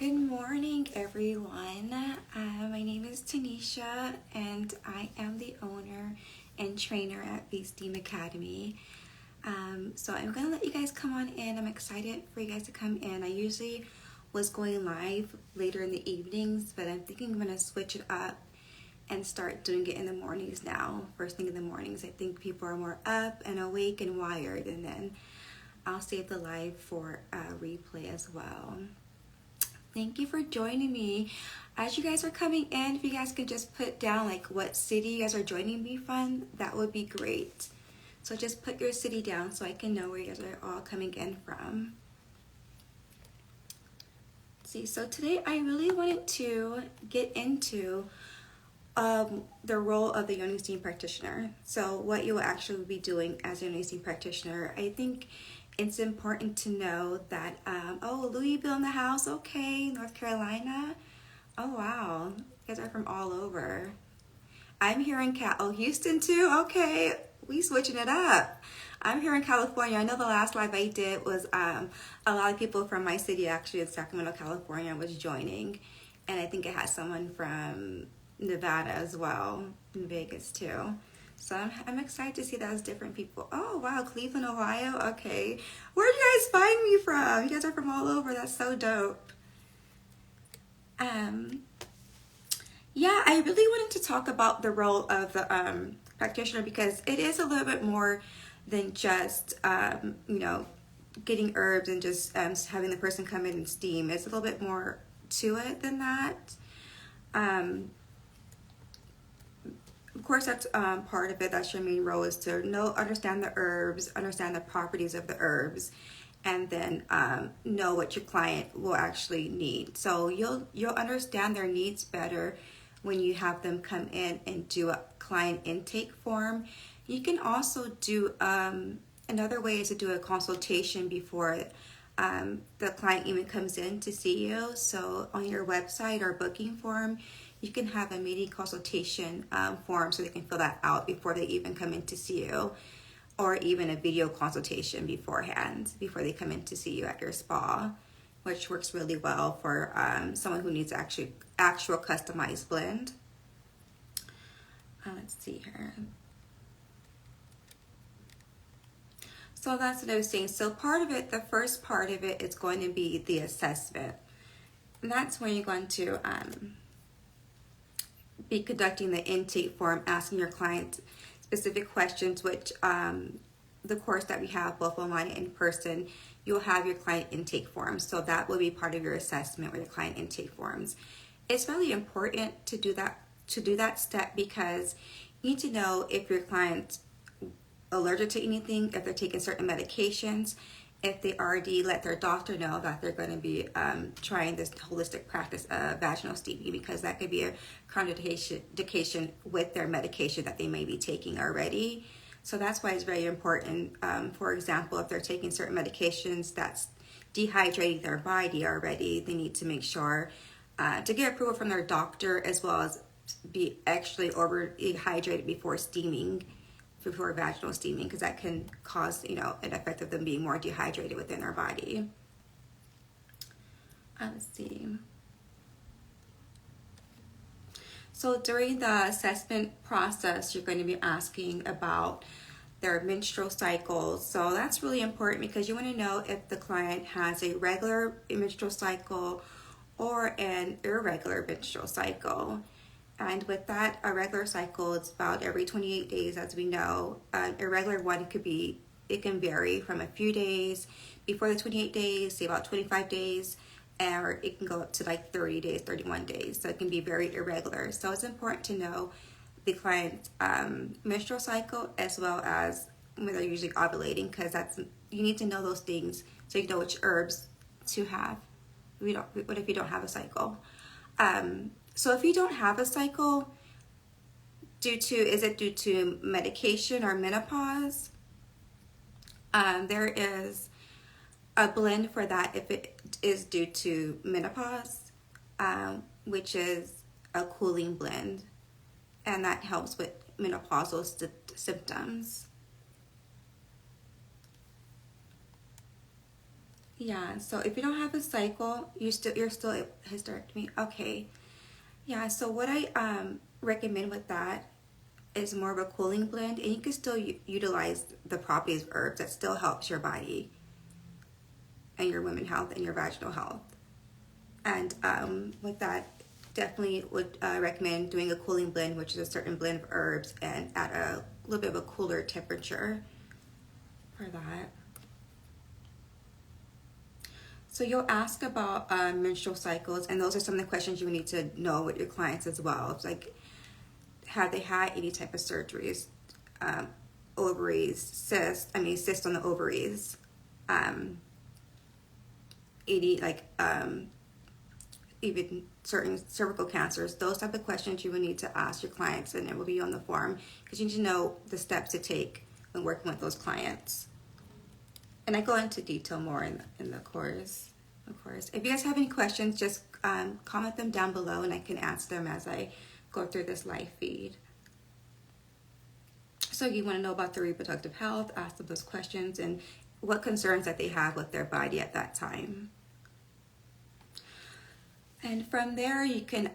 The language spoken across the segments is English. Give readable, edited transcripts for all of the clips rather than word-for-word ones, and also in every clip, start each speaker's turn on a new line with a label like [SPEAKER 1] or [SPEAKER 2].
[SPEAKER 1] Good morning, everyone. My name is Tanisha, and I am the owner and trainer at Vsteam Academy. So I'm going to let you guys come on in. I'm excited for you guys to come in. I usually was going live later in the evenings, but I'm thinking I'm going to switch it up and start doing it in the mornings now. First thing in the mornings. I think people are more up and awake and wired, and then I'll save the live for a replay as well. Thank you for joining me. As you guys are coming in, if you guys could just put down like what city you guys are joining me from, that would be great. So just put your city down so I can know where you guys are all coming in from. Let's see, so today I really wanted to get into the role of the Yoni Vsteam practitioner. So what you will actually be doing as a Yoni Vsteam practitioner. I think it's important to know that, oh, Louisville in the house, okay, North Carolina. Oh, wow, you guys are from all over. I'm here in Houston too, okay, we switching it up. I'm here in California. I know the last live I did was a lot of people from my city, actually in Sacramento, California, was joining. And I think it had someone from Nevada as well, in Vegas too. So I'm excited to see those different people. Oh, wow, Cleveland, Ohio. Okay. Where do you guys find me from? You guys are from all over. That's so dope. Yeah, I really wanted to talk about the role of the practitioner because it is a little bit more than just, getting herbs and just having the person come in and steam. It's a little bit more to it than that. Of course, that's part of it. That's your main role, is to understand the herbs, understand the properties of the herbs, and then know what your client will actually need. So you'll understand their needs better when you have them come in and do a client intake form. You can also do another way is to do a consultation before the client even comes in to see you. So on your website or booking form, you can have a meeting consultation form so they can fill that out before they even come in to see you, or even a video consultation beforehand, before they come in to see you at your spa, which works really well for someone who needs actual customized blend. Let's see here. So that's what I was saying. So part of it, the first part of it is going to be the assessment. And that's when you're going to be conducting the intake form, asking your client specific questions, which the course that we have both online and in person, you'll have your client intake forms. So that will be part of your assessment with your client intake forms. It's really important to do that step because you need to know if your client's allergic to anything, if they're taking certain medications, if they already let their doctor know that they're going to be trying this holistic practice of vaginal steaming, because that could be a contraindication with their medication that they may be taking already. So that's why it's very important. For example, if they're taking certain medications that's dehydrating their body already, they need to make sure to get approval from their doctor, as well as be actually over dehydrated before vaginal steaming, because that can cause, an effect of them being more dehydrated within their body. Let's see. So during the assessment process, you're going to be asking about their menstrual cycles. So that's really important because you want to know if the client has a regular menstrual cycle or an irregular menstrual cycle. And with that, a regular cycle, it's about every 28 days, as we know. An irregular one it can vary from a few days before the 28 days, say about 25 days, or it can go up to like 30 days, 31 days. So it can be very irregular. So it's important to know the client's menstrual cycle, as well as when they're usually ovulating, because you need to know those things so you know which herbs to have. What if you don't have a cycle? So if you don't have a cycle, is it due to medication or menopause? There is a blend for that if it is due to menopause, which is a cooling blend, and that helps with menopausal symptoms. Yeah, so if you don't have a cycle, you're still a hysterectomy. Okay. Yeah, so what I recommend with that is more of a cooling blend, and you can still utilize the properties of herbs that still helps your body and your women health and your vaginal health. And with that, definitely would recommend doing a cooling blend, which is a certain blend of herbs, and at a little bit of a cooler temperature for that. So you'll ask about menstrual cycles, and those are some of the questions you need to know with your clients as well. It's like, have they had any type of surgeries, ovaries, cysts on the ovaries, any even certain cervical cancers. Those type of questions you would need to ask your clients, and it will be on the form because you need to know the steps to take when working with those clients. And I go into detail more in the course, of course. If you guys have any questions, just comment them down below and I can answer them as I go through this live feed. So you want to know about their reproductive health, ask them those questions and what concerns that they have with their body at that time. And from there, you can,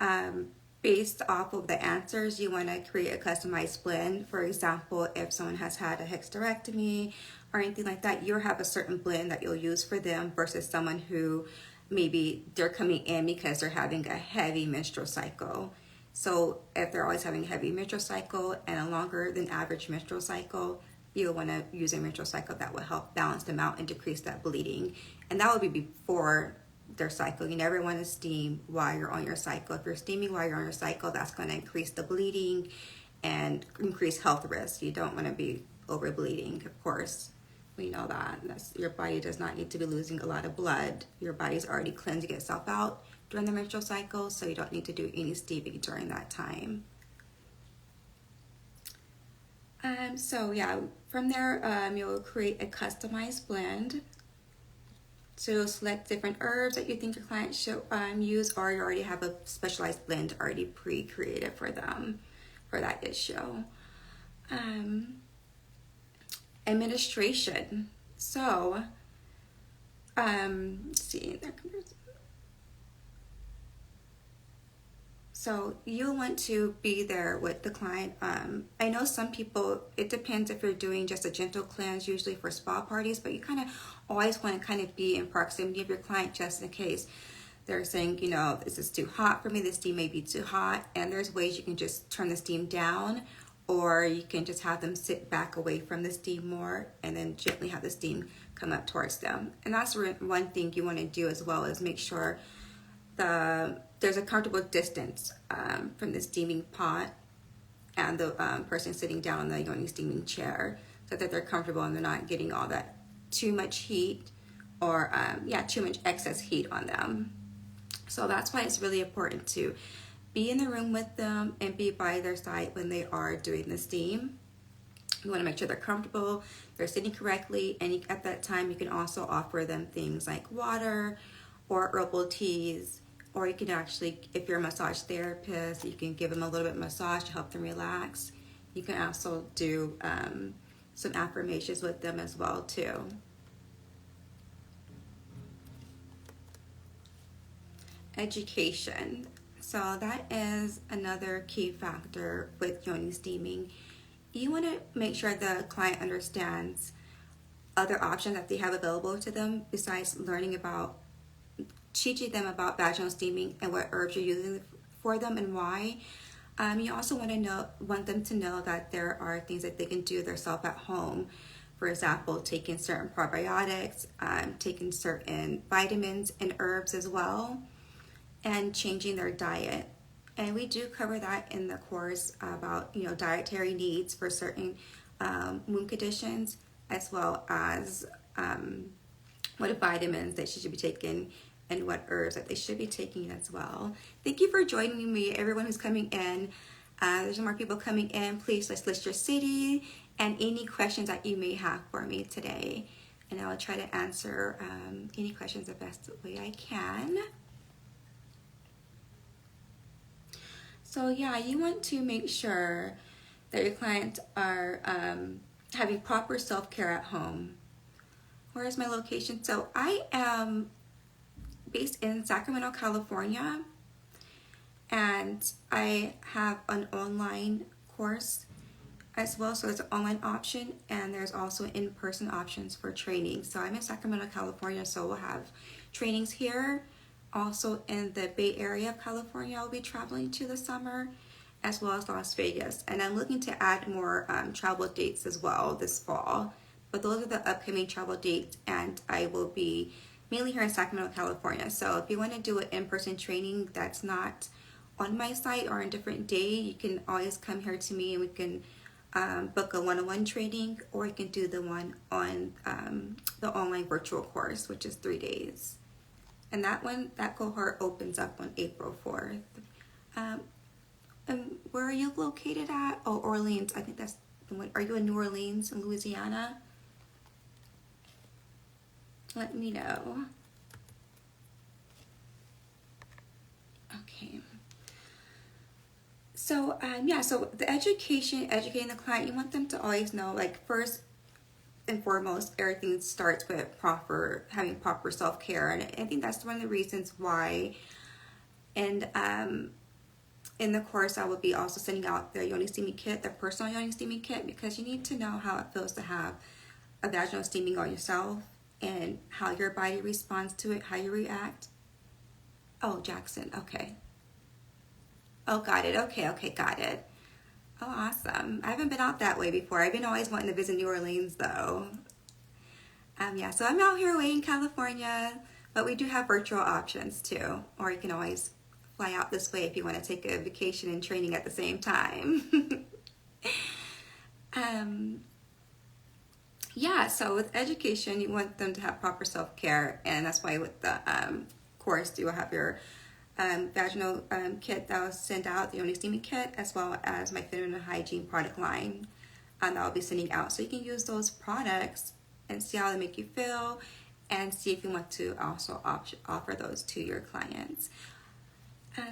[SPEAKER 1] based off of the answers, you want to create a customized blend. For example, if someone has had a hysterectomy or anything like that, you'll have a certain blend that you'll use for them versus someone who maybe they're coming in because they're having a heavy menstrual cycle. So if they're always having a heavy menstrual cycle and a longer than average menstrual cycle, you'll want to use a menstrual cycle that will help balance them out and decrease that bleeding. And that will be before their cycle. You never want to steam while you're on your cycle. If you're steaming while you're on your cycle, that's going to increase the bleeding and increase health risks. You don't want to be over bleeding, of course. We know that. Your body does not need to be losing a lot of blood. Your body's already cleansing itself out during the menstrual cycle, so you don't need to do any steaming during that time. So yeah, from there, you'll create a customized blend. So you'll select different herbs that you think your client should use, or you already have a specialized blend already pre-created for them for that issue. Administration. So, let's see. So you'll want to be there with the client. I know some people, it depends if you're doing just a gentle cleanse, usually for spa parties, but you kind of always want to kind of be in proximity of your client just in case they're saying, you know, this is too hot for me, the steam may be too hot, and there's ways you can just turn the steam down, or you can just have them sit back away from the steam more and then gently have the steam come up towards them. And that's one thing you want to do as well, is make sure there's a comfortable distance from the steaming pot and the person sitting down on the Yoni steaming chair, so that they're comfortable and they're not getting all that too much heat or too much excess heat on them. So that's why it's really important to be in the room with them and be by their side when they are doing the steam. You want to make sure they're comfortable, they're sitting correctly, and at that time you can also offer them things like water or herbal teas. Or you can actually, if you're a massage therapist, you can give them a little bit of massage to help them relax. You can also do some affirmations with them as well too. Education. So that is another key factor with Yoni steaming. You want to make sure the client understands other options that they have available to them besides teaching them about vaginal steaming and what herbs you're using for them and why. You also want them to know that there are things that they can do themselves at home. For example, taking certain probiotics, taking certain vitamins and herbs as well, and changing their diet. And we do cover that in the course about dietary needs for certain wound conditions, as well as what vitamins that she should be taking and what herbs that they should be taking as well. Thank you for joining me, everyone who's coming in. There's more people coming in. Please let's list your city and any questions that you may have for me today. And I will try to answer any questions the best way I can. So yeah, you want to make sure that your clients are having proper self-care at home. Where is my location? So I am based in Sacramento, California, and I have an online course as well. So it's an online option, and there's also in-person options for training. So I'm in Sacramento, California, so we'll have trainings here. Also in the Bay Area of California, I'll be traveling to this summer, as well as Las Vegas. And I'm looking to add more travel dates as well this fall. But those are the upcoming travel dates, and I will be mainly here in Sacramento, California. So if you want to do an in-person training that's not on my site or on a different day, you can always come here to me and we can book a one-on-one training, or you can do the one on the online virtual course, which is 3 days. And that cohort opens up on April 4th. And where are you located at? Oh, Orleans. I think that's the one. Are you in New Orleans, in Louisiana? Let me know. Okay. So, so the educating the client, you want them to always know, like, first and foremost, everything starts with having proper self-care. And I think that's one of the reasons why, and in the course, I will be also sending out the Yoni steaming kit, the personal Yoni steaming kit, because you need to know how it feels to have a vaginal steaming on yourself and how your body responds to it, how you react. Oh, Jackson, okay. Oh, got it. Okay, got it. Oh, awesome. I haven't been out that way before. I've been always wanting to visit New Orleans, though. So I'm out here way in California, but we do have virtual options, too. Or you can always fly out this way if you want to take a vacation and training at the same time. So with education, you want them to have proper self-care, and that's why with the course, you will have your vaginal kit that I'll send out, the Yoni steaming kit, as well as my feminine hygiene product line that I'll be sending out. So you can use those products and see how they make you feel, and see if you want to also offer those to your clients. Let's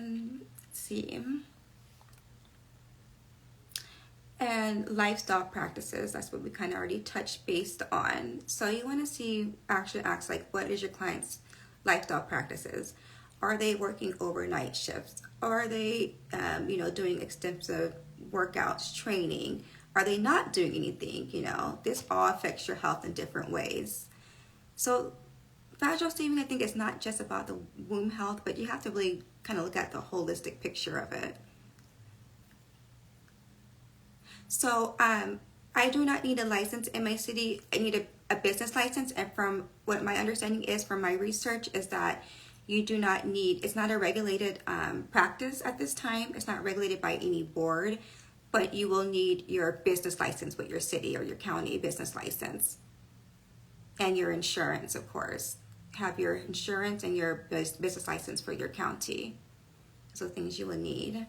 [SPEAKER 1] see. And lifestyle practices, that's what we kind of already touched based on. So you want to ask like, what is your client's lifestyle practices? Are they working overnight shifts? Are they, doing extensive workouts, training? Are they not doing anything? This all affects your health in different ways. So vaginal steaming, I think, is not just about the womb health, but you have to really kind of look at the holistic picture of it. So I do not need a license in my city. I need a business license. And from what my understanding is from my research is that you do not need, it's not a regulated practice at this time. It's not regulated by any board, but you will need your business license with your city or your county business license. And your insurance, of course. Have your insurance and your business license for your county. So things you will need.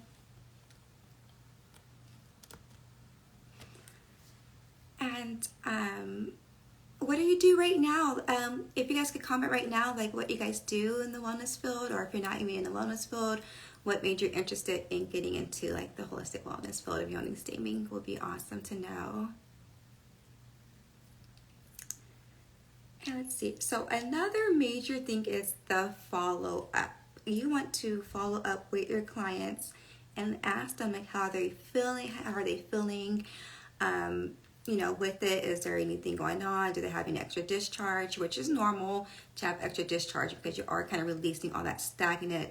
[SPEAKER 1] And what do you do right now? If you guys could comment right now, like what you guys do in the wellness field, or if you're not even in the wellness field, what made you interested in getting into like the holistic wellness field of Yoni steaming would be awesome to know. And let's see. So another major thing is the follow up. You want to follow up with your clients and ask them like how they're feeling. How are they feeling? With it, is there anything going on? Do they have any extra discharge? Which is normal to have extra discharge because you are kind of releasing all that stagnant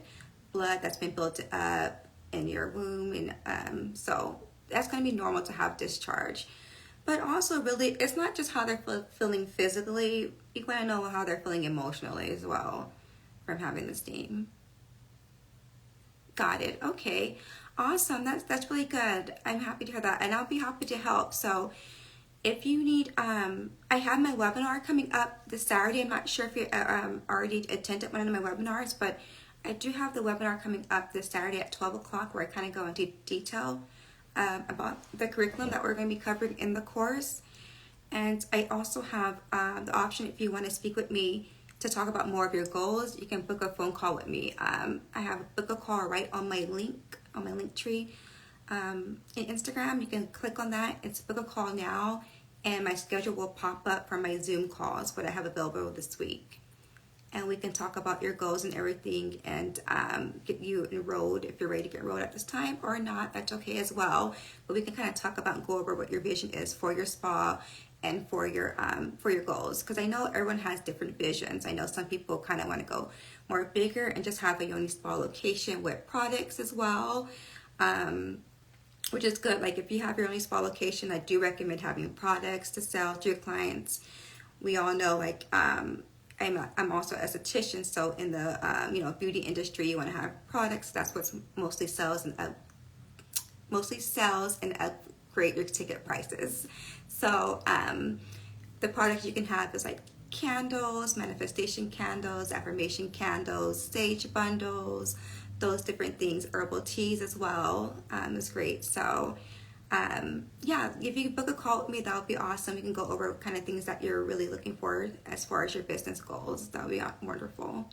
[SPEAKER 1] blood that's been built up in your womb. And so that's going to be normal to have discharge. But also really, it's not just how they're feeling physically. You want to know how they're feeling emotionally as well from having the steam. Got it. Okay. Awesome. That's really good. I'm happy to hear that. And I'll be happy to help. So if you need, I have my webinar coming up this Saturday. I'm not sure if you already attended one of my webinars, but I do have the webinar coming up this Saturday at 12 o'clock where I kind of go into detail about the curriculum that we're going to be covering in the course. And I also have the option, if you want to speak with me to talk about more of your goals, you can book a phone call with me. I have book a call right on my link tree in Instagram. You can click on that. It's book a call now, and my schedule will pop up for my Zoom calls, what I have available this week. And we can talk about your goals and everything, and get you enrolled if you're ready to get enrolled at this time, or not, that's okay as well. But we can kind of talk about and go over what your vision is for your spa and for your goals, because I know everyone has different visions. I know some people kind of want to go more bigger and just have a Yoni spa location with products as well, which is good. Like if you have your Yoni spa location, I do recommend having products to sell to your clients. We all know, like I'm also an esthetician, so in the beauty industry, you want to have products. That's what mostly sells and upgrade your ticket prices. So the products you can have is like candles, manifestation candles, affirmation candles, sage bundles, those different things. Herbal teas as well is great. So yeah, if you book a call with me, that would be awesome. We can go over kind of things that you're really looking for as far as your business goals. That would be wonderful.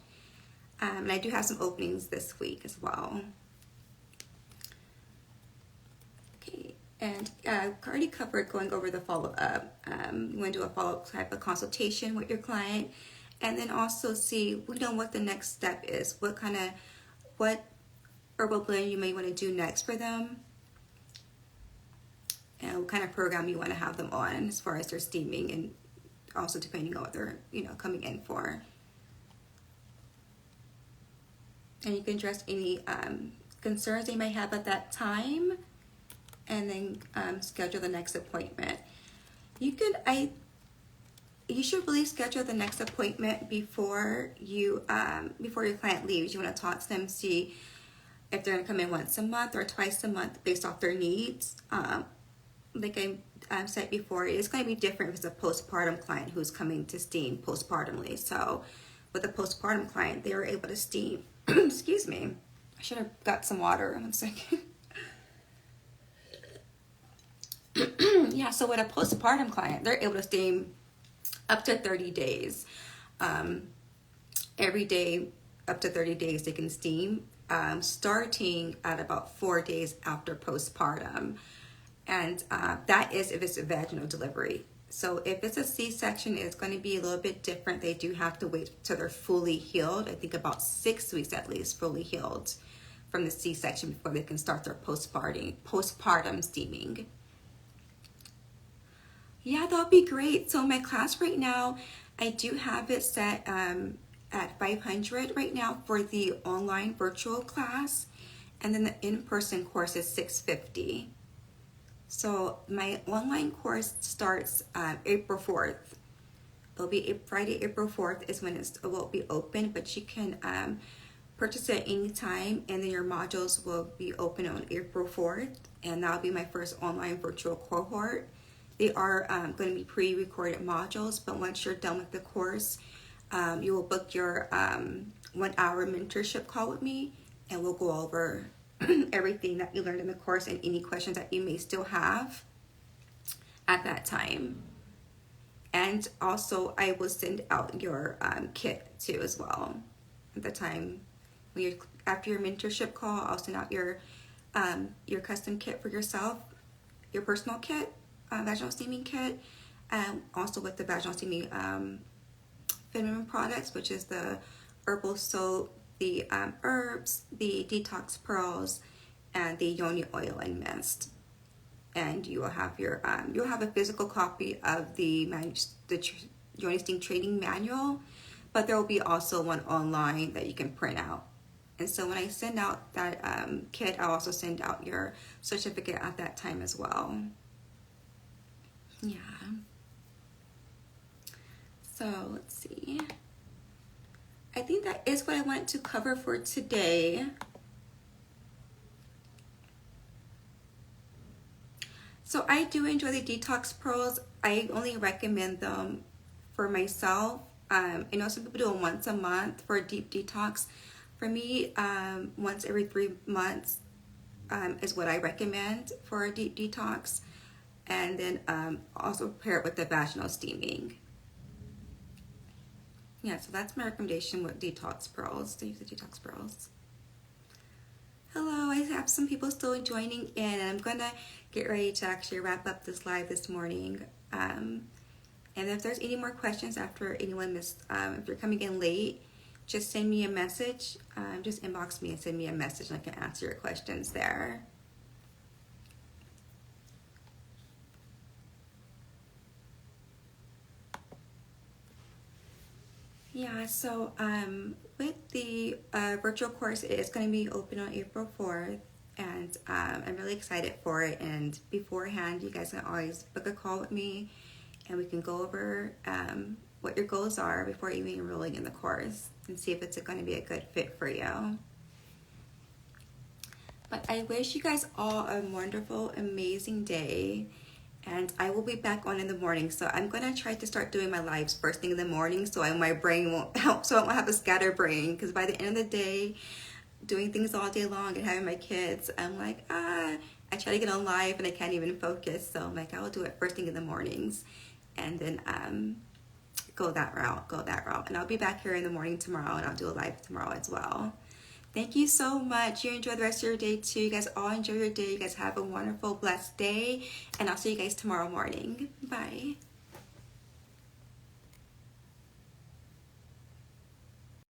[SPEAKER 1] And I do have some openings this week as well. Okay, and I've already covered going over the follow-up. You want to do a follow-up type of consultation with your client, and then also see what the next step is. What herbal blend you may want to do next for them, and what kind of program you want to have them on as far as their steaming, and also depending on what they're coming in for. And you can address any concerns they may have at that time, and then schedule the next appointment. You should really schedule the next appointment before your client leaves. You want to talk to them, see if they're going to come in once a month or twice a month based off their needs. Like I said before, it's going to be different if it's a postpartum client who's coming to steam postpartumly. So with a postpartum client, they are able to steam. Excuse me. I should have got some water. 1 second. Yeah, so with a postpartum client, they're able to steam up to 30 days. Every day, up to 30 days, they can steam, starting at about 4 days after postpartum. And that is if it's a vaginal delivery. So if it's a C-section, it's going to be a little bit different. They do have to wait till they're fully healed. I think about 6 weeks at least fully healed from the C-section before they can start their postpartum steaming. Yeah, that'll be great. So my class right now, I do have it set at $500 right now for the online virtual class, and then the in-person course is $650. So my online course starts April 4th. It'll be Friday, April 4th is when it will be open, but you can purchase it any time, and then your modules will be open on April 4th, and that'll be my first online virtual cohort. They are going to be pre-recorded modules, but once you're done with the course, you will book your 1 hour mentorship call with me, and we'll go over everything that you learned in the course and any questions that you may still have at that time. And also, I will send out your kit too as well at the time. After your mentorship call, I'll send out your custom kit for yourself, your personal kit, vaginal steaming kit, also with the vaginal steaming feminine products, which is the herbal soap, the herbs, the detox pearls, and the Yoni oil and mist. And you will have your you'll have a physical copy of the Yoni Steam Training Manual, but there will be also one online that you can print out. And so when I send out that kit, I'll also send out your certificate at that time as well. Yeah. So let's see. I think that is what I wanted to cover for today. So I do enjoy the detox pearls. I only recommend them for myself. I know some people do them once a month for a deep detox. For me, once every 3 months is what I recommend for a deep detox. And then also pair it with the vaginal steaming. Yeah, so that's my recommendation with detox pearls. To use the detox pearls. Hello, I have some people still joining in, and I'm gonna get ready to actually wrap up this live this morning. And if there's any more questions after anyone missed, if you're coming in late, just send me a message. Just inbox me and send me a message, and I can answer your questions there. Yeah, so with the virtual course, it's going to be open on April 4th, and I'm really excited for it. And beforehand, you guys can always book a call with me, and we can go over what your goals are before even enrolling in the course and see if it's going to be a good fit for you. But I wish you guys all a wonderful, amazing day. And I will be back on in the morning. So I'm going to try to start doing my lives first thing in the morning so my brain won't help, so I won't have a scattered brain. Because by the end of the day, doing things all day long and having my kids, I'm like, I try to get on live and I can't even focus. So I'm like, I will do it first thing in the mornings. And then go that route. And I'll be back here in the morning tomorrow, and I'll do a live tomorrow as well. Thank you so much. You enjoy the rest of your day too. You guys all enjoy your day. You guys have a wonderful, blessed day. And I'll see you guys tomorrow morning. Bye.